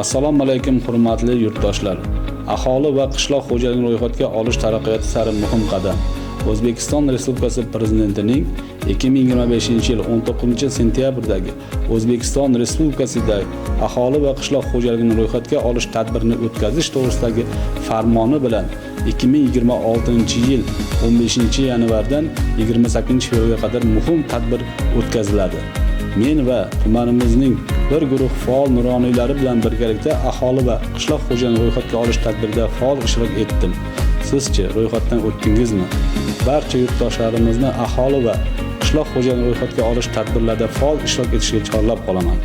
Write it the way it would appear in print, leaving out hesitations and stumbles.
Assalomu alaykum hurmatli yurtdoshlar. Aholi va qishloq xo'jaligini ro'yxatga olish taraqqiyoti sari muhim qadam. O'zbekiston Respublikasi Prezidentining 2025-yil 19-sentyabrdagi O'zbekiston Respublikasidagi aholi va qishloq xo'jaligini ro'yxatga olish tadbirini o'tkazish to'g'risidagi farmoni bilan 2026-yil 15-yanvardan 28-fevralga qadar muhim tadbir o'tkaziladi. Men va tumanimizning bir guruh faol nuroniylari bilan birgalikda aholi va qishloq xo'jaligini ro'yxatga olish tadbirida faol ishtirok etdim. Sizchi ro'yxatdan o'tdingizmi? Barcha yurtdoshlarimizni aholi va qishloq xo'jaligini ro'yxatga olish tadbirlarida faol ishtirok etishga chorlab qolaman.